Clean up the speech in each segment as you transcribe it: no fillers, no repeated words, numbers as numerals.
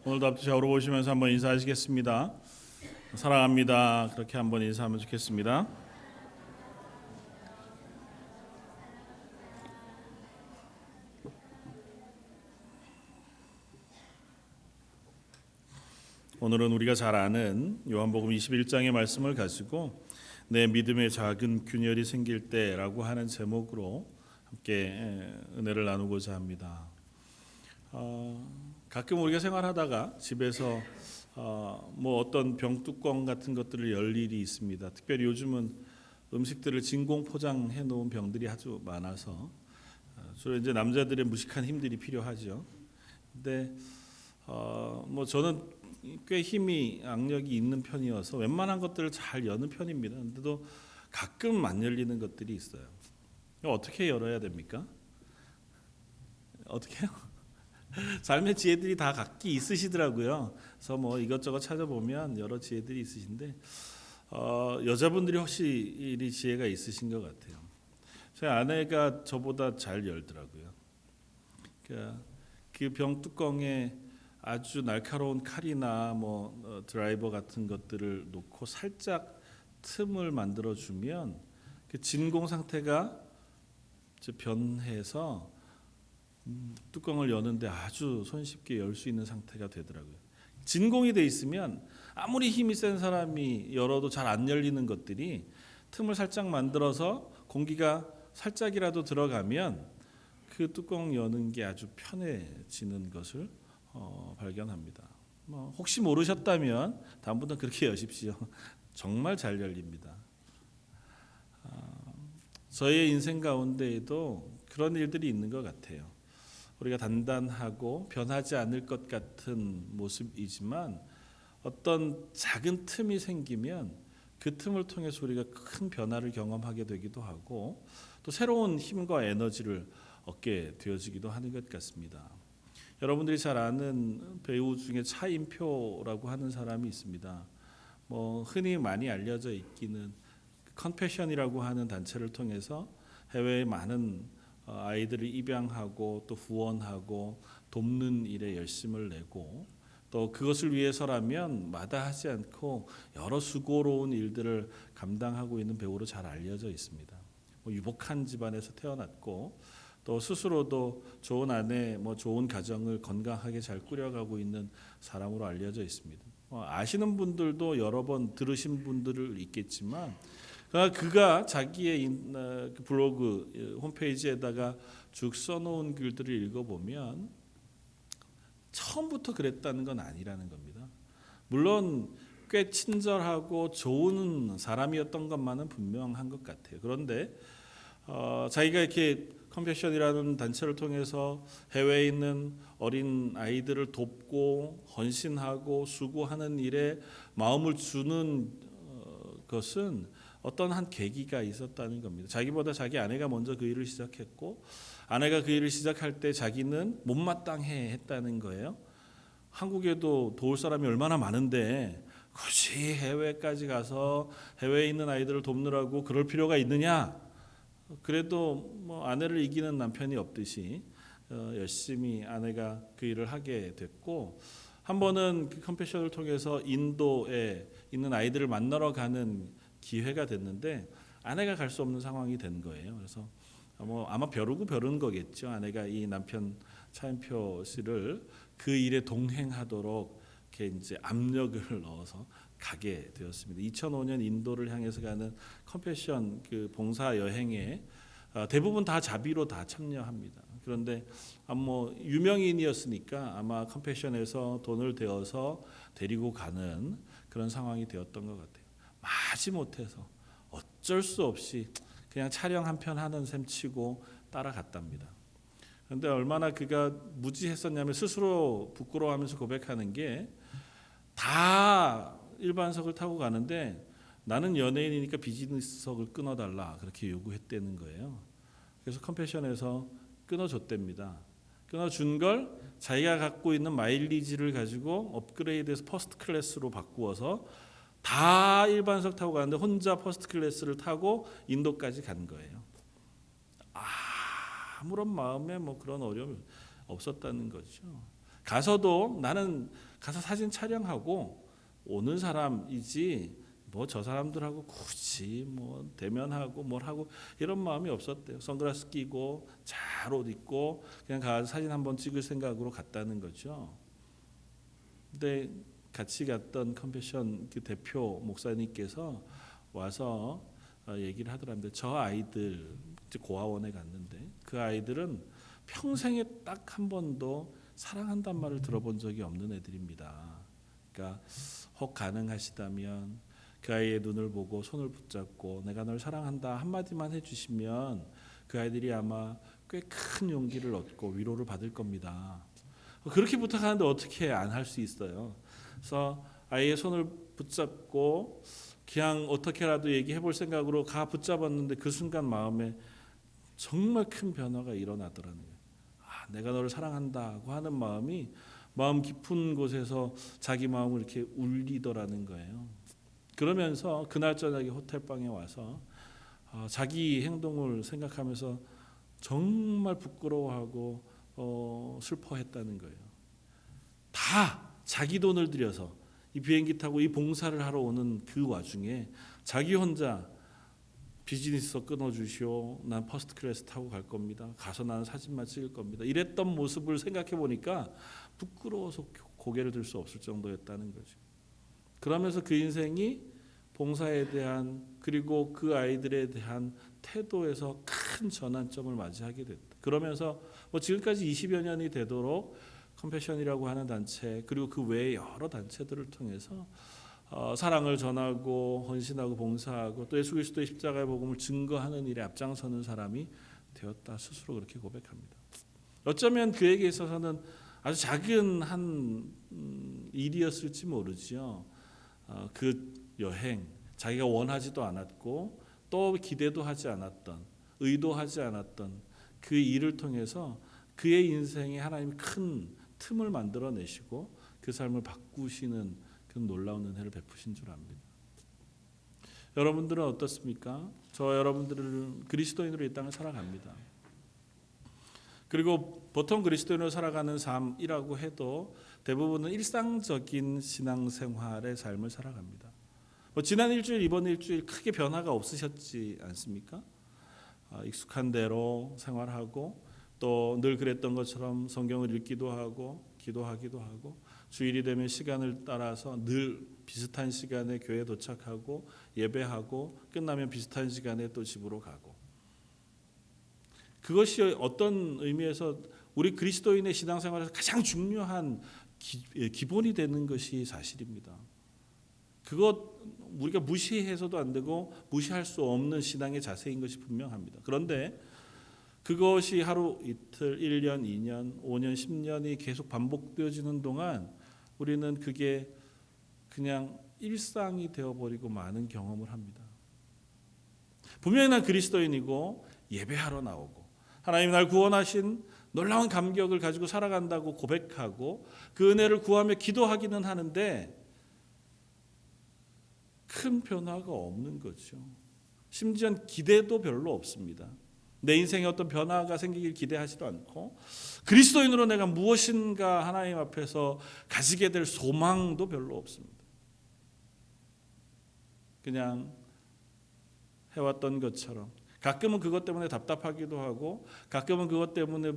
오늘도 앞뒤 좌우로 보시면서 한번 인사하시겠습니다. 사랑합니다. 그렇게 한번 인사하면 좋겠습니다. 오늘은 우리가 잘 아는 요한복음 21장의 말씀을 가지고 내 믿음의 작은 균열이 생길 때라고 하는 제목으로 함께 은혜를 나누고자 합니다. 가끔 우리가 생활하다가 집에서 어떤 병뚜껑 같은 것들을 열 일이 있습니다. 특별히 요즘은 음식들을 진공 포장해 놓은 병들이 아주 많아서 주로 이제 남자들의 무식한 힘들이 필요하죠. 근데 저는 꽤 힘이 악력이 있는 편이어서 웬만한 것들을 잘 여는 편입니다. 근데도 가끔 안 열리는 것들이 있어요. 어떻게 열어야 됩니까? 어떻게요? 삶의 지혜들이 다 각기 있으시더라고요. 그래서 이것저것 찾아보면 여러 지혜들이 있으신데 여자분들이 확실히 지혜가 있으신 것 같아요. 제 아내가 저보다 잘 열더라고요. 그 병 뚜껑에 아주 날카로운 칼이나 드라이버 같은 것들을 놓고 살짝 틈을 만들어 주면 그 진공 상태가 변해서 뚜껑을 여는데 아주 손쉽게 열 수 있는 상태가 되더라고요. 진공이 돼 있으면 아무리 힘이 센 사람이 열어도 잘 안 열리는 것들이 틈을 살짝 만들어서 공기가 살짝이라도 들어가면 그 뚜껑 여는 게 아주 편해지는 것을 발견합니다. 혹시 모르셨다면 다음부터 그렇게 여십시오. 정말 잘 열립니다. 저의 인생 가운데에도 그런 일들이 있는 것 같아요. 우리가 단단하고 변하지 않을 것 같은 모습이지만 어떤 작은 틈이 생기면 그 틈을 통해서 우리가 큰 변화를 경험하게 되기도 하고 또 새로운 힘과 에너지를 얻게 되어지기도 하는 것 같습니다. 여러분들이 잘 아는 배우 중에 차인표라고 하는 사람이 있습니다. 흔히 많이 알려져 있기는 컨패션이라고 하는 단체를 통해서 해외의 많은 아이들을 입양하고 또 후원하고 돕는 일에 열심을 내고 또 그것을 위해서라면 마다하지 않고 여러 수고로운 일들을 감당하고 있는 배우로 잘 알려져 있습니다. 유복한 집안에서 태어났고 또 스스로도 좋은 아내, 좋은 가정을 건강하게 잘 꾸려가고 있는 사람으로 알려져 있습니다. 아시는 분들도 여러 번 들으신 분들을 있겠지만 그가 자기의 블로그 홈페이지에다가 쭉 써놓은 글들을 읽어보면 처음부터 그랬다는 건 아니라는 겁니다. 물론 꽤 친절하고 좋은 사람이었던 것만은 분명한 것 같아요. 그런데 자기가 이렇게 컴패션이라는 단체를 통해서 해외에 있는 어린 아이들을 돕고 헌신하고 수고하는 일에 마음을 주는 것은 어떤 한 계기가 있었다는 겁니다. 자기보다 자기 아내가 먼저 그 일을 시작했고 아내가 그 일을 시작할 때 자기는 못마땅해 했다는 거예요. 한국에도 도울 사람이 얼마나 많은데 굳이 해외까지 가서 해외에 있는 아이들을 돕느라고 그럴 필요가 있느냐. 그래도 아내를 이기는 남편이 없듯이 열심히 아내가 그 일을 하게 됐고 한 번은 그 컴패션을 통해서 인도에 있는 아이들을 만나러 가는 기회가 됐는데 아내가 갈 수 없는 상황이 된 거예요. 그래서 아마 벼르고 벼른 거겠죠. 아내가 이 남편 차인표 씨를 그 일에 동행하도록 이렇게 이제 압력을 넣어서 가게 되었습니다. 2005년 인도를 향해서 가는 컴패션 그 봉사 여행에 대부분 다 자비로 다 참여합니다. 그런데 유명인이었으니까 아마 컴패션에서 돈을 대어서 데리고 가는 그런 상황이 되었던 것 같아요. 마지못해서 어쩔 수 없이 그냥 촬영 한 편 하는 셈 치고 따라갔답니다. 그런데 얼마나 그가 무지했었냐면 스스로 부끄러워하면서 고백하는 게 다 일반석을 타고 가는데 나는 연예인이니까 비즈니스석을 끊어달라 그렇게 요구했다는 거예요. 그래서 컴패션에서 끊어줬답니다. 끊어준 걸 자기가 갖고 있는 마일리지를 가지고 업그레이드해서 퍼스트 클래스로 바꾸어서 다 일반석 타고 가는데 혼자 퍼스트 클래스를 타고 인도까지 간 거예요. 아무런 마음에 그런 어려움이 없었다는 거죠. 가서도 나는 가서 사진 촬영하고 오는 사람이지 뭐 저 사람들하고 굳이 뭐 대면하고 뭘 하고 이런 마음이 없었대요. 선글라스 끼고 잘 옷 입고 그냥 가서 사진 한번 찍을 생각으로 갔다는 거죠. 근데 같이 갔던 컴패션 그 대표 목사님께서 와서 얘기를 하더랍니다. 저 아이들 고아원에 갔는데 그 아이들은 평생에 딱 한 번도 사랑한단 말을 들어본 적이 없는 애들입니다. 그러니까 혹 가능하시다면 그 아이의 눈을 보고 손을 붙잡고 내가 널 사랑한다 한마디만 해주시면 그 아이들이 아마 꽤 큰 용기를 얻고 위로를 받을 겁니다. 그렇게 부탁하는데 어떻게 안 할 수 있어요. 그래서 아이의 손을 붙잡고 그냥 어떻게라도 얘기해 볼 생각으로 가 붙잡았는데 그 순간 마음에 정말 큰 변화가 일어나더라는 거예요. 내가 너를 사랑한다고 하는 마음이 마음 깊은 곳에서 자기 마음을 이렇게 울리더라는 거예요. 그러면서 그날 저녁에 호텔방에 와서 자기 행동을 생각하면서 정말 부끄러워하고 슬퍼했다는 거예요. 다 자기 돈을 들여서 이 비행기 타고 이 봉사를 하러 오는 그 와중에 자기 혼자 비즈니스 끊어주시오. 난 퍼스트 클래스 타고 갈 겁니다. 가서 나는 사진만 찍을 겁니다. 이랬던 모습을 생각해 보니까 부끄러워서 고개를 들 수 없을 정도였다는 거죠. 그러면서 그 인생이 봉사에 대한 그리고 그 아이들에 대한 태도에서 큰 전환점을 맞이하게 됐다. 그러면서 뭐 지금까지 20여 년이 되도록 컴패션이라고 하는 단체 그리고 그 외의 여러 단체들을 통해서 사랑을 전하고 헌신하고 봉사하고 또 예수 그리스도의 십자가의 복음을 증거하는 일에 앞장서는 사람이 되었다 스스로 그렇게 고백합니다. 어쩌면 그에게 있어서는 아주 작은 한 일이었을지 모르지요. 그 여행 자기가 원하지도 않았고 또 기대도 하지 않았던 의도하지 않았던 그 일을 통해서 그의 인생에 하나님이 큰 틈을 만들어내시고 그 삶을 바꾸시는 그 놀라운 은혜를 베푸신 줄 압니다. 여러분들은 어떻습니까? 저 여러분들은 그리스도인으로 이 땅을 살아갑니다. 그리고 보통 그리스도인으로 살아가는 삶이라고 해도 대부분은 일상적인 신앙생활의 삶을 살아갑니다. 지난 일주일 이번 일주일 크게 변화가 없으셨지 않습니까? 익숙한 대로 생활하고 또 늘 그랬던 것처럼 성경을 읽기도 하고 기도하기도 하고 주일이 되면 시간을 따라서 늘 비슷한 시간에 교회에 도착하고 예배하고 끝나면 비슷한 시간에 또 집으로 가고 그것이 어떤 의미에서 우리 그리스도인의 신앙생활에서 가장 중요한 기본이 되는 것이 사실입니다. 그것 우리가 무시해서도 안 되고 무시할 수 없는 신앙의 자세인 것이 분명합니다. 그런데 그것이 하루 이틀 1년 2년 5년 10년이 계속 반복되어지는 동안 우리는 그게 그냥 일상이 되어버리고 많은 경험을 합니다. 분명히 난 그리스도인이고 예배하러 나오고 하나님 날 구원하신 놀라운 감격을 가지고 살아간다고 고백하고 그 은혜를 구하며 기도하기는 하는데 큰 변화가 없는 거죠. 심지어 기대도 별로 없습니다. 내 인생에 어떤 변화가 생기길 기대하지도 않고 그리스도인으로 내가 무엇인가 하나님 앞에서 가지게 될 소망도 별로 없습니다. 그냥 해왔던 것처럼 가끔은 그것 때문에 답답하기도 하고 가끔은 그것 때문에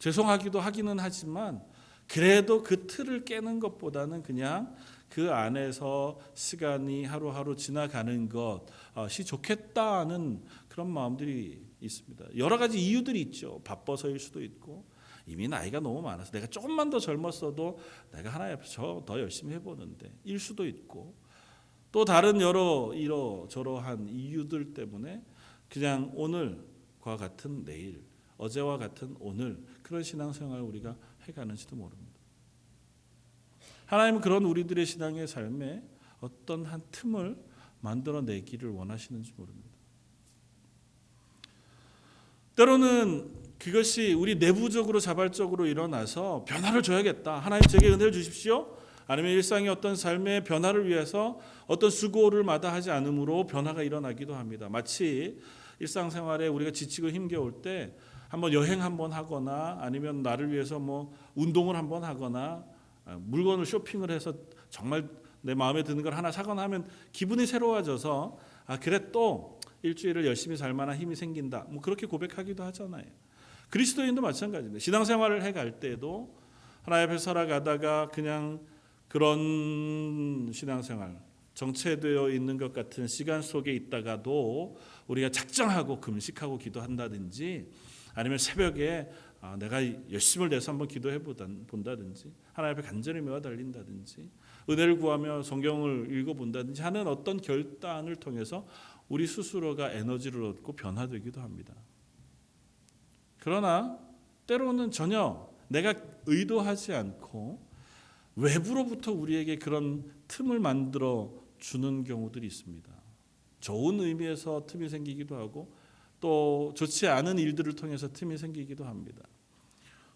죄송하기도 하기는 하지만 그래도 그 틀을 깨는 것보다는 그냥 그 안에서 시간이 하루하루 지나가는 것이 좋겠다는 그런 마음들이 있습니다. 여러 가지 이유들이 있죠. 바빠서일 수도 있고 이미 나이가 너무 많아서 내가 조금만 더 젊었어도 내가 하나님 앞에서 더 열심히 해보는데 일 수도 있고 또 다른 여러 이러저러한 이유들 때문에 그냥 오늘과 같은 내일 어제와 같은 오늘 그런 신앙생활을 우리가 해가는지도 모릅니다. 하나님은 그런 우리들의 신앙의 삶에 어떤 한 틈을 만들어내기를 원하시는지 모릅니다. 때로는 그것이 우리 내부적으로 자발적으로 일어나서 변화를 줘야겠다. 하나님 제게 은혜를 주십시오. 아니면 일상의 어떤 삶의 변화를 위해서 어떤 수고를 마다하지 않으므로 변화가 일어나기도 합니다. 마치 일상생활에 우리가 지치고 힘겨울 때 한번 여행 한번 하거나 아니면 나를 위해서 뭐 운동을 한번 하거나 물건을 쇼핑을 해서 정말 내 마음에 드는 걸 하나 사거나 하면 기분이 새로워져서 그래 또 일주일을 열심히 살 만한 힘이 생긴다. 뭐 그렇게 고백하기도 하잖아요. 그리스도인도 마찬가지입니다. 신앙생활을 해갈 때도 하나님 앞에 살아가다가 그냥 그런 신앙생활 정체되어 있는 것 같은 시간 속에 있다가도 우리가 작정하고 금식하고 기도한다든지 아니면 새벽에 내가 열심을 내서 한번 기도해 본다든지 하나님 앞에 간절히 매어 달린다든지 은혜를 구하며 성경을 읽어본다든지 하는 어떤 결단을 통해서 우리 스스로가 에너지를 얻고 변화되기도 합니다. 그러나 때로는 전혀 내가 의도하지 않고 외부로부터 우리에게 그런 틈을 만들어 주는 경우들이 있습니다. 좋은 의미에서 틈이 생기기도 하고 또 좋지 않은 일들을 통해서 틈이 생기기도 합니다.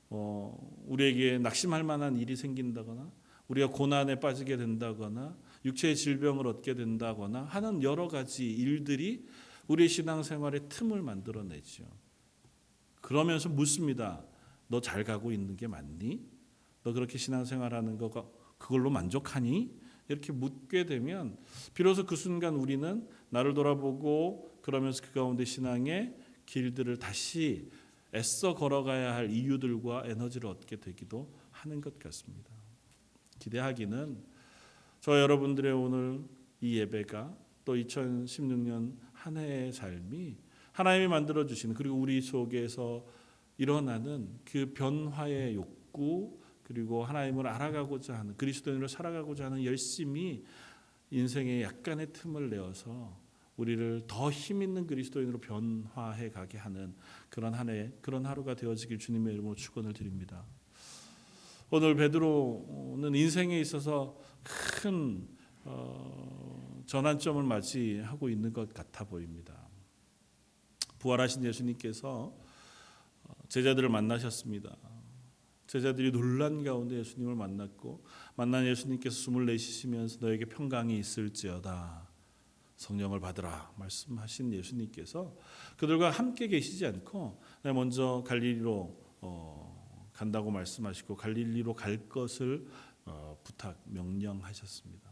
우리에게 낙심할 만한 일이 생긴다거나 우리가 고난에 빠지게 된다거나 육체의 질병을 얻게 된다거나 하는 여러 가지 일들이 우리의 신앙생활에 틈을 만들어내죠. 그러면서 묻습니다. 너 잘 가고 있는 게 맞니? 너 그렇게 신앙생활하는 거가 그걸로 만족하니? 이렇게 묻게 되면 비로소 그 순간 우리는 나를 돌아보고 그러면서 그 가운데 신앙의 길들을 다시 애써 걸어가야 할 이유들과 에너지를 얻게 되기도 하는 것 같습니다. 기대하기는 저 여러분들의 오늘 이 예배가 또 2016년 한 해의 삶이 하나님이 만들어주시는 그리고 우리 속에서 일어나는 그 변화의 욕구 그리고 하나님을 알아가고자 하는 그리스도인으로 살아가고자 하는 열심이 인생에 약간의 틈을 내어서 우리를 더 힘있는 그리스도인으로 변화해 가게 하는 그런 한 해, 그런 하루가 되어지길 주님의 이름으로 축원을 드립니다. 오늘 베드로는 인생에 있어서 큰 전환점을 맞이하고 있는 것 같아 보입니다. 부활하신 예수님께서 제자들을 만나셨습니다. 제자들이 놀란 가운데 예수님을 만났고 만난 예수님께서 숨을 내쉬시면서 너에게 평강이 있을지어다 성령을 받으라 말씀하신 예수님께서 그들과 함께 계시지 않고 먼저 갈릴리로 간다고 말씀하시고 갈릴리로 갈 것을 명령하셨습니다.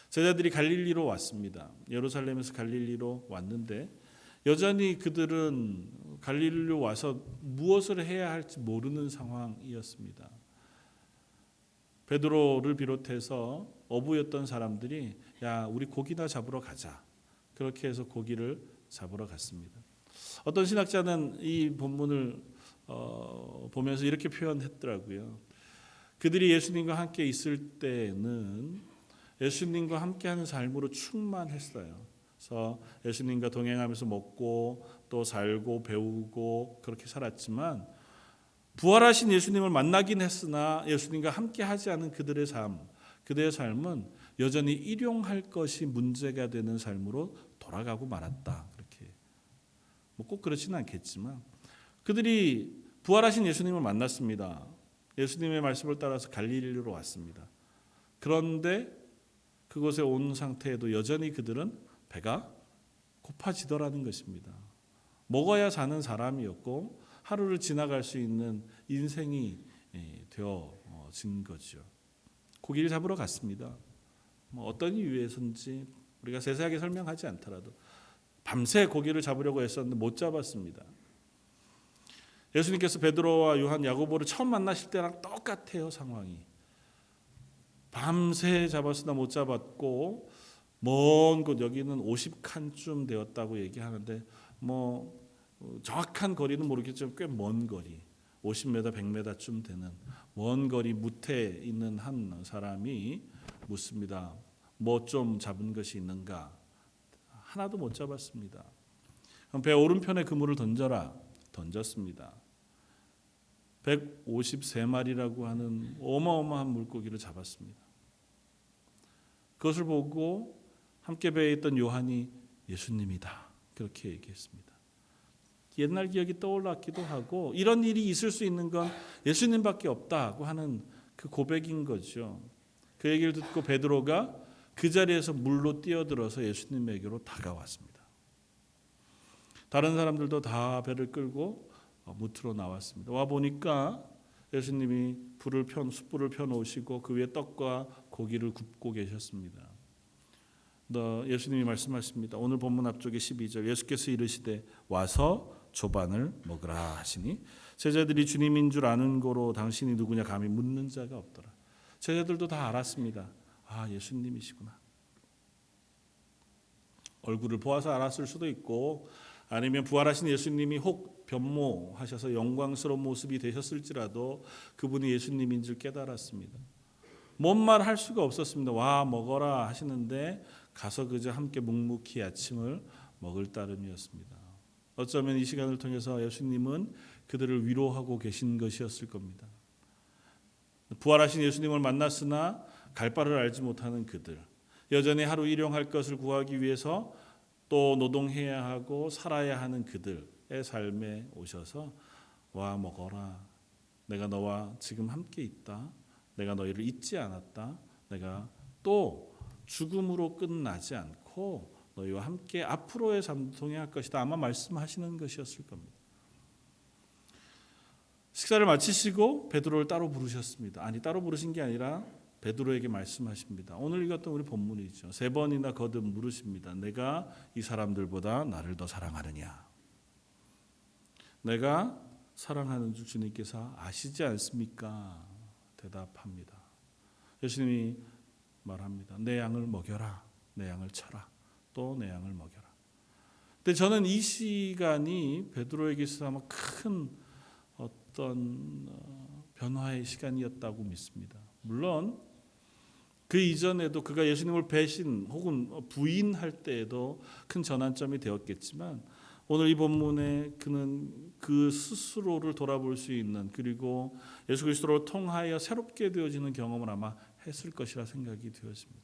제자들이 갈릴리로 왔습니다. 예루살렘에서 갈릴리로 왔는데 여전히 그들은 갈릴리로 와서 무엇을 해야 할지 모르는 상황이었습니다. 베드로를 비롯해서 어부였던 사람들이 야 우리 고기나 잡으러 가자. 그렇게 해서 고기를 잡으러 갔습니다. 어떤 신학자는 이 본문을 보면서 이렇게 표현했더라고요. 그들이 예수님과 함께 있을 때는 예수님과 함께하는 삶으로 충만했어요. 그래서 예수님과 동행하면서 먹고 또 살고 배우고 그렇게 살았지만 부활하신 예수님을 만나긴 했으나 예수님과 함께하지 않은 그들의 삶은 여전히 일용할 것이 문제가 되는 삶으로 돌아가고 말았다. 그렇게 꼭 그렇지는 않겠지만 그들이 부활하신 예수님을 만났습니다. 예수님의 말씀을 따라서 갈릴리로 왔습니다. 그런데 그곳에 온 상태에도 여전히 그들은 배가 고파지더라는 것입니다. 먹어야 사는 사람이었고 하루를 지나갈 수 있는 인생이 되어진 거죠. 고기를 잡으러 갔습니다. 어떤 이유에서인지 우리가 세세하게 설명하지 않더라도 밤새 고기를 잡으려고 했었는데 못 잡았습니다. 예수님께서 베드로와 요한, 야고보를 처음 만나실 때랑 똑같아요. 상황이. 밤새 잡았으나 못 잡았고 먼 곳 여기는 50칸쯤 되었다고 얘기하는데 정확한 거리는 모르겠지만 꽤 먼 거리 50m, 100m쯤 되는 먼 거리 무태에 있는 한 사람이 묻습니다. 뭐 좀 잡은 것이 있는가? 하나도 못 잡았습니다. 그럼 배 오른편에 그물을 던져라. 던졌습니다. 153마리라고 하는 어마어마한 물고기를 잡았습니다. 그것을 보고 함께 배에 있던 요한이 예수님이다. 그렇게 얘기했습니다. 옛날 기억이 떠올랐기도 하고 이런 일이 있을 수 있는 건 예수님밖에 없다고 하는 그 고백인 거죠. 그 얘기를 듣고 베드로가 그 자리에서 물로 뛰어들어서 예수님에게로 다가왔습니다. 다른 사람들도 다 배를 끌고 무트로 나왔습니다. 와 보니까 예수님이 숯불을 펴놓으시고 그 위에 떡과 고기를 굽고 계셨습니다. 예수님이 말씀하십니다. 오늘 본문 앞쪽에 12절 예수께서 이르시되 와서 조반을 먹으라 하시니 제자들이 주님인 줄 아는 고로 당신이 누구냐 감히 묻는 자가 없더라. 제자들도 다 알았습니다. 아, 예수님이시구나. 얼굴을 보아서 알았을 수도 있고 아니면 부활하신 예수님이 혹 변모하셔서 영광스러운 모습이 되셨을지라도 그분이 예수님인 줄 깨달았습니다. 뭔 말 할 수가 없었습니다. 와 먹어라 하시는데 가서 그저 함께 묵묵히 아침을 먹을 따름이었습니다. 어쩌면 이 시간을 통해서 예수님은 그들을 위로하고 계신 것이었을 겁니다. 부활하신 예수님을 만났으나 갈 바를 알지 못하는 그들, 여전히 하루 일용할 것을 구하기 위해서 또 노동해야 하고 살아야 하는 그들의 삶에 오셔서 와 먹어라. 내가 너와 지금 함께 있다. 내가 너희를 잊지 않았다. 내가 또 죽음으로 끝나지 않고 너희와 함께 앞으로의 삶도 동행할 것이다. 아마 말씀하시는 것이었을 겁니다. 식사를 마치시고 베드로를 따로 부르셨습니다. 아니 따로 부르신 게 아니라 베드로에게 말씀하십니다. 오늘 읽었던 우리 본문이죠. 3번이나 거듭 물으십니다. 내가 이 사람들보다 나를 더 사랑하느냐? 내가 사랑하는 줄 주님께서 아시지 않습니까? 대답합니다. 예수님이 말합니다. 내 양을 먹여라. 내 양을 쳐라. 또 내 양을 먹여라. 근데 저는 이 시간이 베드로에게 있어서 아마 큰 어떤 변화의 시간이었다고 믿습니다. 물론 그 이전에도 그가 예수님을 배신 혹은 부인할 때에도 큰 전환점이 되었겠지만 오늘 이 본문에 그는 그 스스로를 돌아볼 수 있는 그리고 예수 그리스도를 통하여 새롭게 되어지는 경험을 아마 했을 것이라 생각이 되었습니다.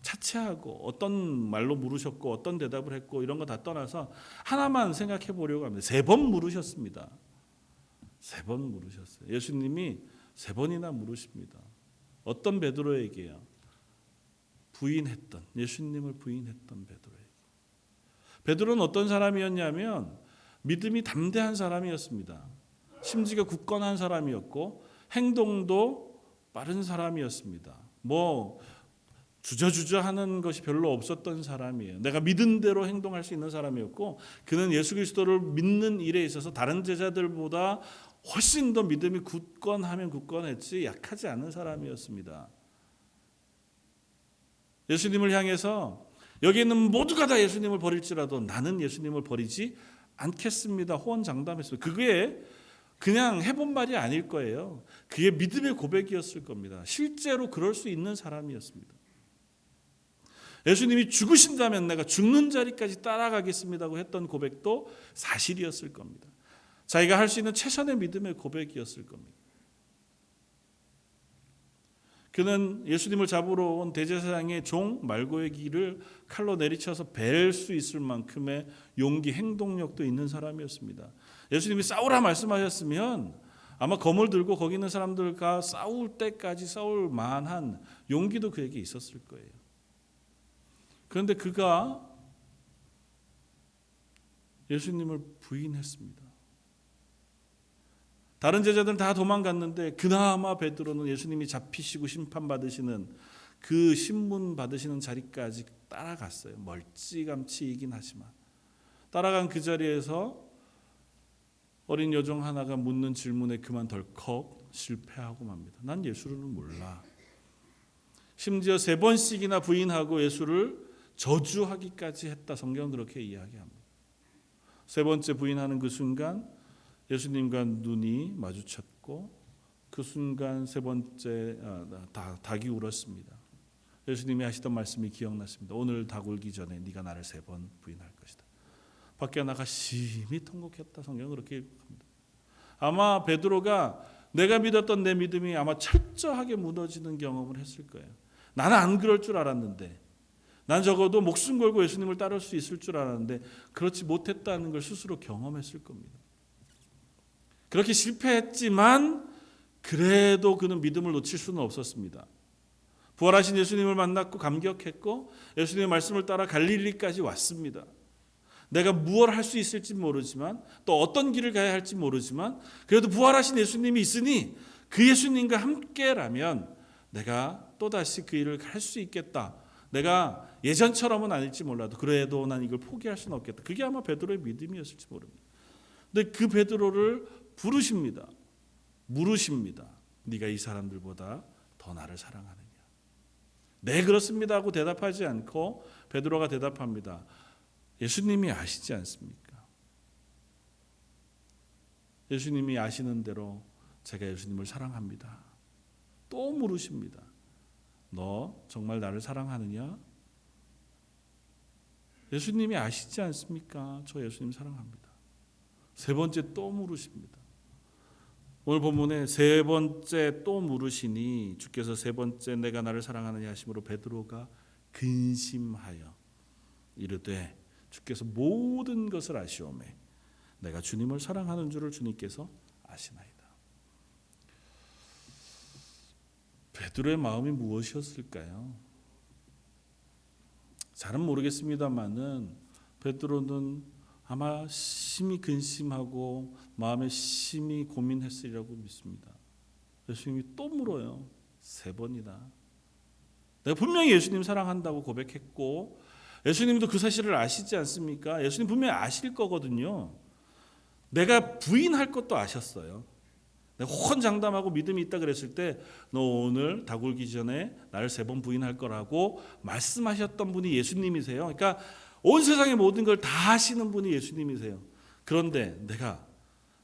차치하고 어떤 말로 물으셨고 어떤 대답을 했고 이런 거 다 떠나서 하나만 생각해 보려고 합니다. 3번 물으셨습니다. 3번 물으셨어요. 예수님이 3번이나 물으십니다. 어떤 베드로에게요? 부인했던 예수님을 부인했던 베드로에게. 베드로는 어떤 사람이었냐면 믿음이 담대한 사람이었습니다. 심지가 굳건한 사람이었고 행동도 빠른 사람이었습니다. 주저주저하는 것이 별로 없었던 사람이에요. 내가 믿은 대로 행동할 수 있는 사람이었고 그는 예수 그리스도를 믿는 일에 있어서 다른 제자들보다 훨씬 더 믿음이 굳건하면 굳건했지 약하지 않은 사람이었습니다. 예수님을 향해서 여기 있는 모두가 다 예수님을 버릴지라도 나는 예수님을 버리지 않겠습니다. 호언장담했습니다. 그게 그냥 해본 말이 아닐 거예요. 그게 믿음의 고백이었을 겁니다. 실제로 그럴 수 있는 사람이었습니다. 예수님이 죽으신다면 내가 죽는 자리까지 따라가겠습니다고 했던 고백도 사실이었을 겁니다. 자기가 할 수 있는 최선의 믿음의 고백이었을 겁니다. 그는 예수님을 잡으러 온 대제사장의 종 말고의 길을 칼로 내리쳐서 벨 수 있을 만큼의 용기, 행동력도 있는 사람이었습니다. 예수님이 싸우라 말씀하셨으면 아마 검을 들고 거기 있는 사람들과 싸울 때까지 싸울 만한 용기도 그에게 있었을 거예요. 그런데 그가 예수님을 부인했습니다. 다른 제자들은 다 도망갔는데 그나마 베드로는 예수님이 잡히시고 심판받으시는 그 신문 받으시는 자리까지 따라갔어요. 멀찌감치이긴 하지만 따라간 그 자리에서 어린 여종 하나가 묻는 질문에 그만 덜컥 실패하고 맙니다. 난 예수를 몰라. 심지어 3번씩이나 부인하고 예수를 저주하기까지 했다. 성경은 그렇게 이야기합니다. 3번째 부인하는 그 순간 예수님과 눈이 마주쳤고 그 순간 3번째 닭이 울었습니다. 예수님이 하시던 말씀이 기억났습니다. 오늘 닭 울기 전에 네가 나를 3번 부인할 것이다. 밖에 나가 심히 통곡했다. 성경은 그렇게 합니다. 아마 베드로가 내가 믿었던 내 믿음이 아마 철저하게 무너지는 경험을 했을 거예요. 나는 안 그럴 줄 알았는데 난 적어도 목숨 걸고 예수님을 따를 수 있을 줄 알았는데 그렇지 못했다는 걸 스스로 경험했을 겁니다. 그렇게 실패했지만 그래도 그는 믿음을 놓칠 수는 없었습니다. 부활하신 예수님을 만났고 감격했고 예수님의 말씀을 따라 갈릴리까지 왔습니다. 내가 무엇을 할 수 있을지 모르지만 또 어떤 길을 가야 할지 모르지만 그래도 부활하신 예수님이 있으니 그 예수님과 함께라면 내가 또다시 그 일을 할 수 있겠다. 내가 예전처럼은 아닐지 몰라도 그래도 난 이걸 포기할 수는 없겠다. 그게 아마 베드로의 믿음이었을지 모릅니다. 근데 그 베드로를 부르십니다. 물으십니다. 네가 이 사람들보다 더 나를 사랑하느냐? 네, 그렇습니다 하고 대답하지 않고 베드로가 대답합니다. 예수님이 아시지 않습니까? 예수님이 아시는 대로 제가 예수님을 사랑합니다. 또 물으십니다. 너 정말 나를 사랑하느냐? 예수님이 아시지 않습니까? 저 예수님 사랑합니다. 세 번째 또 물으십니다. 오늘 본문에 세 번째 또 물으시니 주께서 세 번째 내가 나를 사랑하느냐 하심으로 베드로가 근심하여 이르되 주께서 모든 것을 아시오매 내가 주님을 사랑하는 줄을 주님께서 아시나이다. 베드로의 마음이 무엇이었을까요? 잘은 모르겠습니다만은 베드로는 아마 심히 근심하고 마음에 심히 고민했으리라고 믿습니다. 예수님이 또 물어요. 세 번이나. 내가 분명히 예수님 사랑한다고 고백했고 예수님도 그 사실을 아시지 않습니까? 예수님 분명히 아실 거거든요. 내가 부인할 것도 아셨어요. 내가 호언장담하고 믿음이 있다 그랬을 때 너 오늘 다 굴기 전에 나를 세 번 부인할 거라고 말씀하셨던 분이 예수님이세요. 그러니까 온 세상의 모든 걸 다 하시는 분이 예수님이세요. 그런데 내가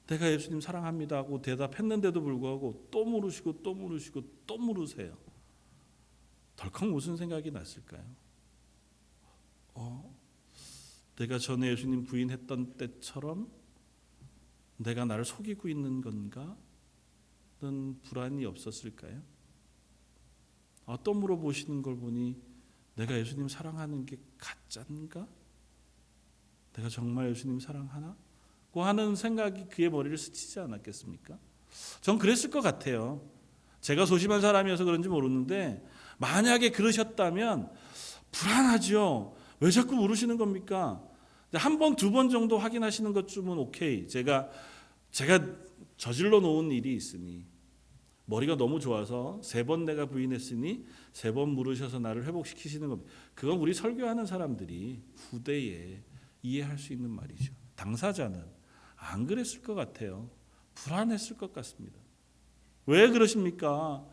예수님 사랑합니다 하고 대답했는데도 불구하고 또 물으시고 또 물으시고 또 물으세요. 덜컥 무슨 생각이 났을까요? 내가 전에 예수님 부인했던 때처럼 내가 나를 속이고 있는 건가? 는 불안이 없었을까요? 또 물어보시는 걸 보니 내가 예수님 사랑하는 게 가짜인가? 내가 정말 예수님 사랑하나? 고 하는 생각이 그의 머리를 스치지 않았겠습니까? 전 그랬을 것 같아요. 제가 소심한 사람이어서 그런지 모르는데 만약에 그러셨다면 불안하죠. 왜 자꾸 물으시는 겁니까? 한 번, 두 번 정도 확인하시는 것쯤은 오케이. 제가 저질러 놓은 일이 있으니 머리가 너무 좋아서 세 번 내가 부인했으니 세 번 물으셔서 나를 회복시키시는 겁니다. 그건 우리 설교하는 사람들이 후대에 이해할 수 있는 말이죠. 당사자는 안 그랬을 것 같아요. 불안했을 것 같습니다. 왜 그러십니까?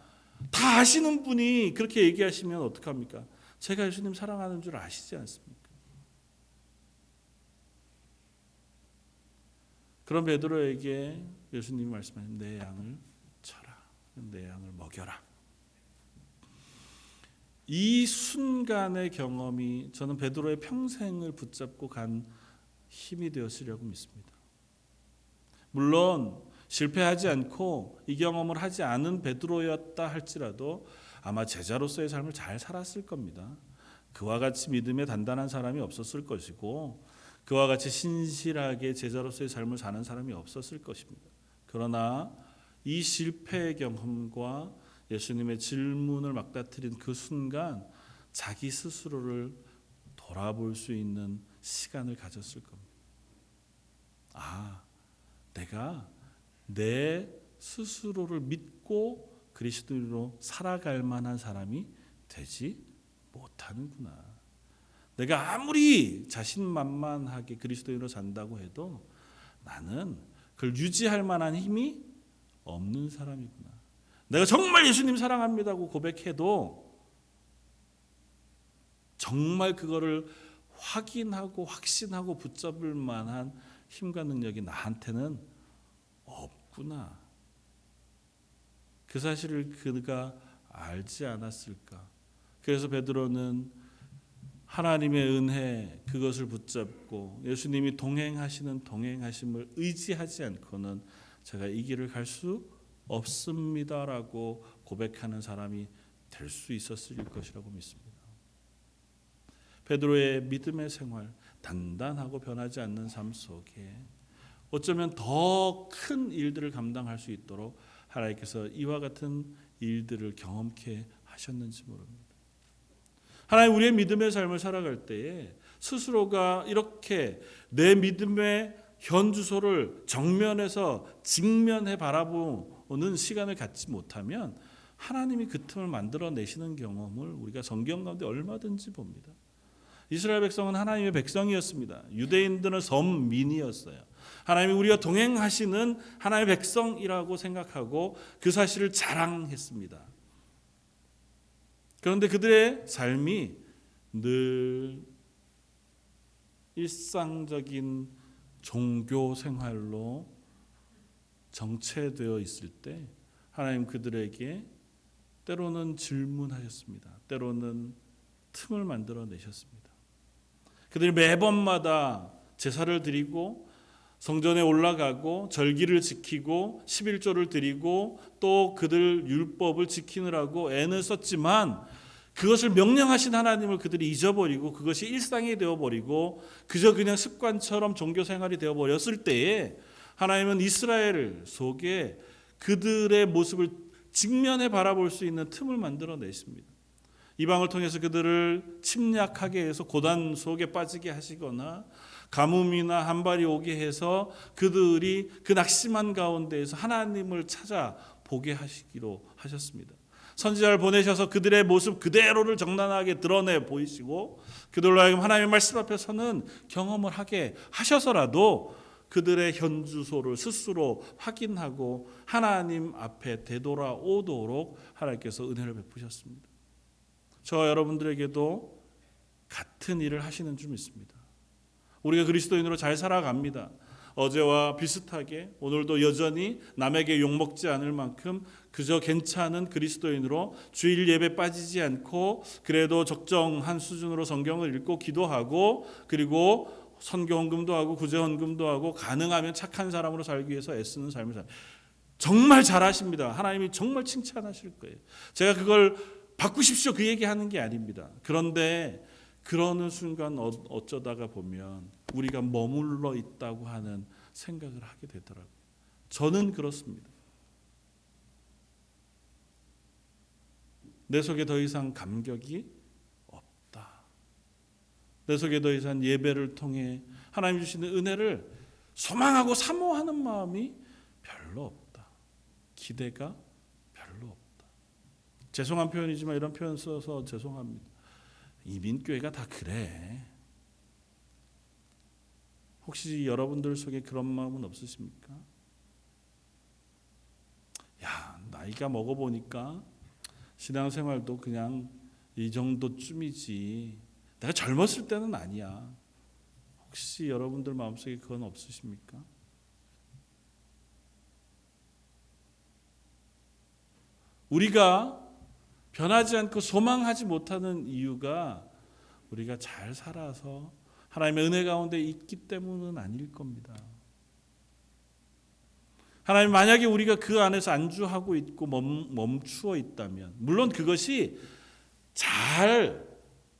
다 아시는 분이 그렇게 얘기하시면 어떡합니까? 제가 예수님 사랑하는 줄 아시지 않습니까? 그런 베드로에게 예수님이 말씀하신 내 양을 쳐라. 내 양을 먹여라. 이 순간의 경험이 저는 베드로의 평생을 붙잡고 간 힘이 되었으리라고 믿습니다. 물론 실패하지 않고 이 경험을 하지 않은 베드로였다 할지라도 아마 제자로서의 삶을 잘 살았을 겁니다. 그와 같이 믿음에 단단한 사람이 없었을 것이고 그와 같이 신실하게 제자로서의 삶을 사는 사람이 없었을 것입니다. 그러나 이 실패의 경험과 예수님의 질문을 막다트린 그 순간 자기 스스로를 돌아볼 수 있는 시간을 가졌을 겁니다. 내가 내 스스로를 믿고 그리스도인으로 살아갈 만한 사람이 되지 못하는구나. 내가 아무리 자신만만하게 그리스도인으로 산다고 해도 나는 그걸 유지할 만한 힘이 없는 사람이구나. 내가 정말 예수님 사랑합니다고 고백해도 정말 그거를 확인하고 확신하고 붙잡을 만한 힘과 능력이 나한테는 없구나. 그 사실을 그가 알지 않았을까? 그래서 베드로는 하나님의 은혜 그것을 붙잡고 예수님이 동행하시는 동행하심을 의지하지 않고는 제가 이 길을 갈 수 없습니다라고 고백하는 사람이 될 수 있었을 것이라고 믿습니다. 베드로의 믿음의 생활, 단단하고 변하지 않는 삶 속에 어쩌면 더 큰 일들을 감당할 수 있도록 하나님께서 이와 같은 일들을 경험케 하셨는지 모릅니다. 하나님 우리의 믿음의 삶을 살아갈 때에 스스로가 이렇게 내 믿음의 현주소를 정면에서 직면해 바라보는 시간을 갖지 못하면 하나님이 그 틈을 만들어내시는 경험을 우리가 성경 가운데 얼마든지 봅니다. 이스라엘 백성은 하나님의 백성이었습니다. 유대인들은 선민이었어요. 하나님이 우리와 동행하시는 하나님의 백성이라고 생각하고 그 사실을 자랑했습니다. 그런데 그들의 삶이 늘 일상적인 종교 생활로 정체되어 있을 때 하나님 그들에게 때로는 질문하셨습니다. 때로는 틈을 만들어내셨습니다. 그들이 매번마다 제사를 드리고 성전에 올라가고 절기를 지키고 11조를 드리고 또 그들 율법을 지키느라고 애는 썼지만 그것을 명령하신 하나님을 그들이 잊어버리고 그것이 일상이 되어버리고 그저 그냥 습관처럼 종교생활이 되어버렸을 때에 하나님은 이스라엘 속에 그들의 모습을 직면해 바라볼 수 있는 틈을 만들어내십니다. 이방을 통해서 그들을 침략하게 해서 고단 속에 빠지게 하시거나 가뭄이나 한발이 오게 해서 그들이 그 낙심한 가운데에서 하나님을 찾아보게 하시기로 하셨습니다. 선지자를 보내셔서 그들의 모습 그대로를 적나라하게 드러내 보이시고 그들로 하여금 하나님의 말씀 앞에 서는 경험을 하게 하셔서라도 그들의 현주소를 스스로 확인하고 하나님 앞에 되돌아오도록 하나님께서 은혜를 베푸셨습니다. 저와 여러분들에게도 같은 일을 하시는 줄 믿습니다. 우리가 그리스도인으로 잘 살아갑니다. 어제와 비슷하게 오늘도 여전히 남에게 욕먹지 않을 만큼 그저 괜찮은 그리스도인으로 주일 예배 빠지지 않고 그래도 적정한 수준으로 성경을 읽고 기도하고 그리고 선교 헌금도 하고 구제 헌금도 하고 가능하면 착한 사람으로 살기 위해서 애쓰는 삶을 살아요. 정말 잘하십니다. 하나님이 정말 칭찬하실 거예요. 제가 그걸 바꾸십시오 그 얘기하는 게 아닙니다. 그런데 그러는 순간 어쩌다가 보면 우리가 머물러 있다고 하는 생각을 하게 되더라고요. 저는 그렇습니다. 내 속에 더 이상 감격이 없다. 내 속에 더 이상 예배를 통해 하나님 주시는 은혜를 소망하고 사모하는 마음이 별로 없다. 기대가 별로 없다. 죄송한 표현이지만 이런 표현 써서 죄송합니다. 이민교회가 다 그래. 혹시 여러분들 속에 그런 마음은 없으십니까? 야, 나이가 먹어보니까 신앙생활도 그냥 이 정도쯤이지. 내가 젊었을 때는 아니야. 혹시 여러분들 마음속에 그건 없으십니까? 우리가 변하지 않고 소망하지 못하는 이유가 우리가 잘 살아서 하나님의 은혜 가운데 있기 때문은 아닐 겁니다. 하나님 만약에 우리가 그 안에서 안주하고 있고 멈추어 있다면 물론 그것이 잘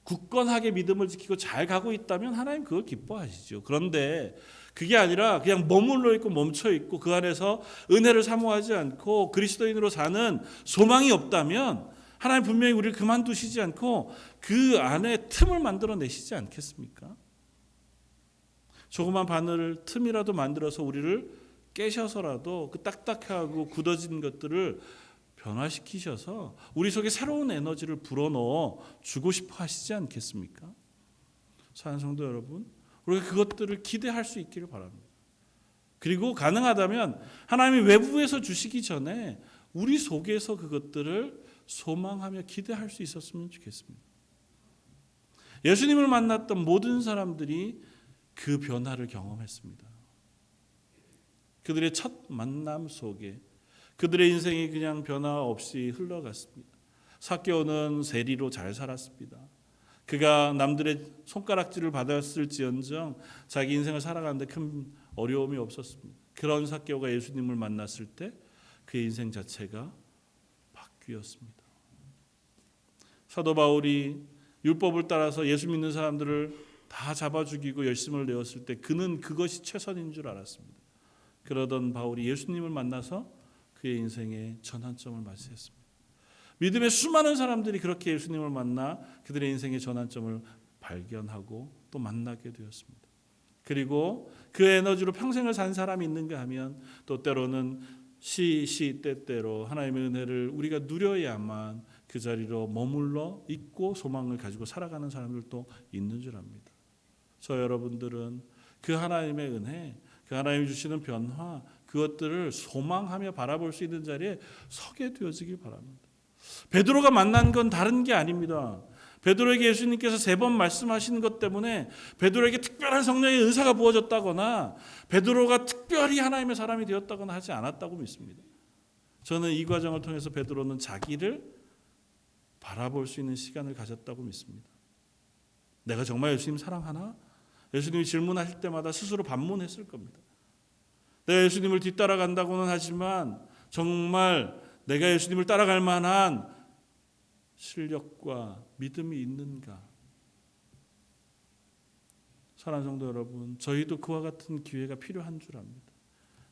굳건하게 믿음을 지키고 잘 가고 있다면 하나님 그걸 기뻐하시죠. 그런데 그게 아니라 그냥 머물러 있고 멈춰 있고 그 안에서 은혜를 사모하지 않고 그리스도인으로 사는 소망이 없다면 하나님 분명히 우리를 그만두시지 않고 그 안에 틈을 만들어내시지 않겠습니까? 조그만 바늘 틈이라도 만들어서 우리를 깨셔서라도 그 딱딱하고 굳어진 것들을 변화시키셔서 우리 속에 새로운 에너지를 불어넣어 주고 싶어 하시지 않겠습니까? 사랑하는 성도 여러분, 우리가 그것들을 기대할 수 있기를 바랍니다. 그리고 가능하다면 하나님이 외부에서 주시기 전에 우리 속에서 그것들을 소망하며 기대할 수 있었으면 좋겠습니다. 예수님을 만났던 모든 사람들이 그 변화를 경험했습니다. 그들의 첫 만남 속에 그들의 인생이 그냥 변화 없이 흘러갔습니다. 삭개오는 세리로 잘 살았습니다. 그가 남들의 손가락질을 받았을지언정 자기 인생을 살아가는데 큰 어려움이 없었습니다. 그런 삭개오가 예수님을 만났을 때 그의 인생 자체가 바뀌었습니다. 사도 바울이 율법을 따라서 예수 믿는 사람들을 다 잡아 죽이고 열심을 내었을 때 그는 그것이 최선인 줄 알았습니다. 그러던 바울이 예수님을 만나서 그의 인생의 전환점을 맞이했습니다. 믿음의 수많은 사람들이 그렇게 예수님을 만나 그들의 인생의 전환점을 발견하고 또 만나게 되었습니다. 그리고 그 에너지로 평생을 산 사람이 있는가 하면 또 때로는 때때로 하나님의 은혜를 우리가 누려야만 그 자리로 머물러 있고 소망을 가지고 살아가는 사람들도 있는 줄 압니다. 저 여러분들은 그 하나님의 은혜, 그 하나님이 주시는 변화, 그것들을 소망하며 바라볼 수 있는 자리에 서게 되어지길 바랍니다. 베드로가 만난 건 다른 게 아닙니다. 베드로에게 예수님께서 3번 말씀하시는 것 때문에 베드로에게 특별한 성령의 은사가 부어졌다거나 베드로가 특별히 하나님의 사람이 되었다거나 하지 않았다고 믿습니다. 저는 이 과정을 통해서 베드로는 자기를 바라볼 수 있는 시간을 가졌다고 믿습니다. 내가 정말 예수님 사랑하나? 예수님이 질문하실 때마다 스스로 반문했을 겁니다. 내가 예수님을 뒤따라간다고는 하지만 정말 내가 예수님을 따라갈 만한 실력과 믿음이 있는가? 사랑하는 성도 여러분, 저희도 그와 같은 기회가 필요한 줄 압니다.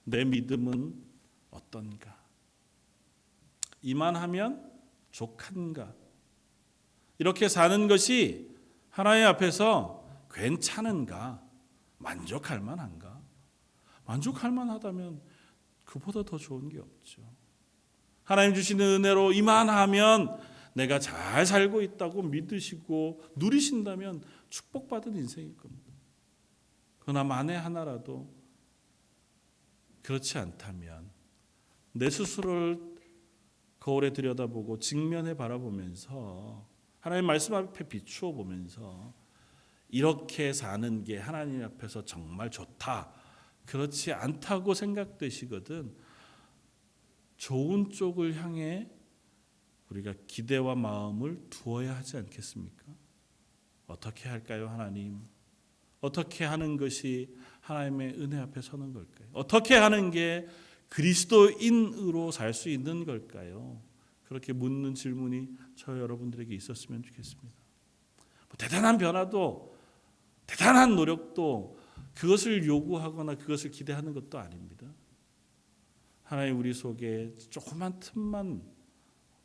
내 믿음은 어떤가? 이만하면 족한가? 이렇게 사는 것이 하나님 앞에서 괜찮은가? 만족할 만한가? 만족할 만하다면 그보다 더 좋은 게 없죠. 하나님 주시는 은혜로 이만하면 내가 잘 살고 있다고 믿으시고 누리신다면 축복받은 인생일 겁니다. 그러나 만에 하나라도 그렇지 않다면 내 스스로를 거울에 들여다보고 직면해 바라보면서 하나님 말씀 앞에 비추어 보면서 이렇게 사는 게 하나님 앞에서 정말 좋다, 그렇지 않다고 생각되시거든 좋은 쪽을 향해 우리가 기대와 마음을 두어야 하지 않겠습니까? 어떻게 할까요, 하나님? 어떻게 하는 것이 하나님의 은혜 앞에 서는 걸까요? 어떻게 하는 게 그리스도인으로 살 수 있는 걸까요? 그렇게 묻는 질문이 저 여러분들에게 있었으면 좋겠습니다. 대단한 변화도 대단한 노력도 그것을 요구하거나 그것을 기대하는 것도 아닙니다. 하나님 우리 속에 조그만 틈만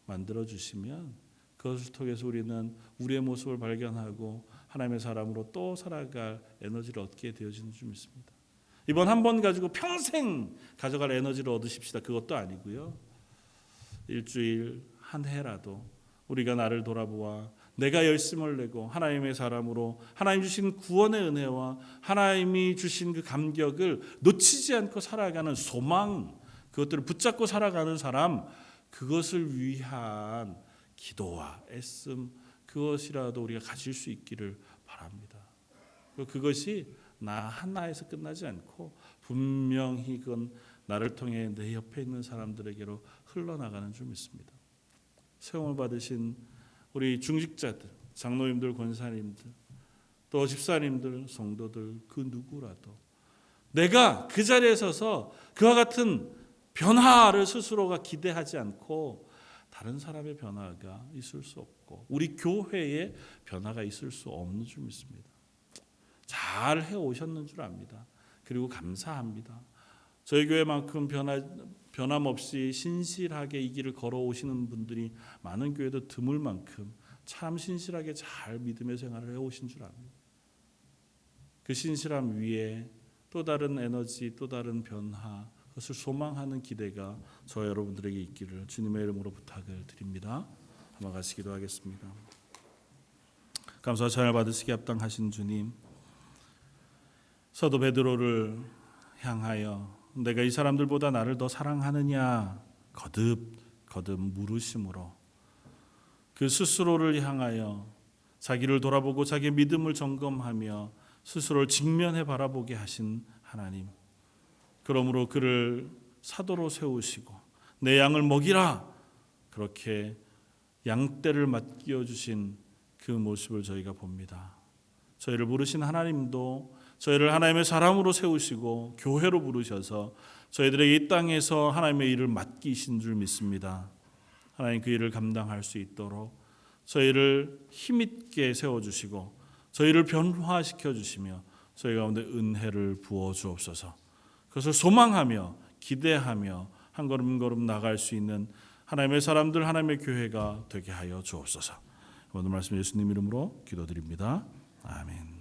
만들어주시면 그것을 통해서 우리는 우리의 모습을 발견하고 하나님의 사람으로 또 살아갈 에너지를 얻게 되어지는 줄 믿습니다. 이번 한 번 가지고 평생 가져갈 에너지를 얻으십시다. 그것도 아니고요. 일주일, 한 해라도 우리가 나를 돌아보아 내가 열심을 내고 하나님의 사람으로 하나님 주신 구원의 은혜와 하나님이 주신 그 감격을 놓치지 않고 살아가는 소망, 그것들을 붙잡고 살아가는 사람, 그것을 위한 기도와 애씀, 그것이라도 우리가 가질 수 있기를 바랍니다. 그것이 나 하나에서 끝나지 않고 분명히 그건 나를 통해 내 옆에 있는 사람들에게로 흘러나가는 줄 믿습니다. 세움을 받으신 우리 중직자들, 장로님들, 권사님들, 또 집사님들, 성도들 그 누구라도 내가 그 자리에 서서 그와 같은 변화를 스스로가 기대하지 않고 다른 사람의 변화가 있을 수 없고 우리 교회의 변화가 있을 수 없는 줄 믿습니다. 잘 해오셨는 줄 압니다. 그리고 감사합니다. 저희 교회만큼 변함없이 신실하게 이 길을 걸어오시는 분들이 많은 교회도 드물 만큼 참 신실하게 잘 믿음의 생활을 해오신 줄 압니다. 그 신실함 위에 또 다른 에너지, 또 다른 변화, 그것을 소망하는 기대가 저 여러분들에게 있기를 주님의 이름으로 부탁을 드립니다. 한번 같이 기도하겠습니다. 감사와 찬양을 받으시기 합당하신 주님, 사도 베드로를 향하여 내가 이 사람들보다 나를 더 사랑하느냐 거듭 물으심으로 그 스스로를 향하여 자기를 돌아보고 자기의 믿음을 점검하며 스스로를 직면해 바라보게 하신 하나님, 그러므로 그를 사도로 세우시고 내 양을 먹이라 그렇게 양떼를 맡겨 주신 그 모습을 저희가 봅니다. 저희를 부르신 하나님도 저희를 하나님의 사람으로 세우시고 교회로 부르셔서 저희들에게 이 땅에서 하나님의 일을 맡기신 줄 믿습니다. 하나님 그 일을 감당할 수 있도록 저희를 힘있게 세워주시고 저희를 변화시켜 주시며 저희 가운데 은혜를 부어 주옵소서. 그것을 소망하며 기대하며 한 걸음 걸음 나갈 수 있는 하나님의 사람들, 하나님의 교회가 되게 하여 주옵소서. 오늘 말씀 예수님 이름으로 기도드립니다. 아멘.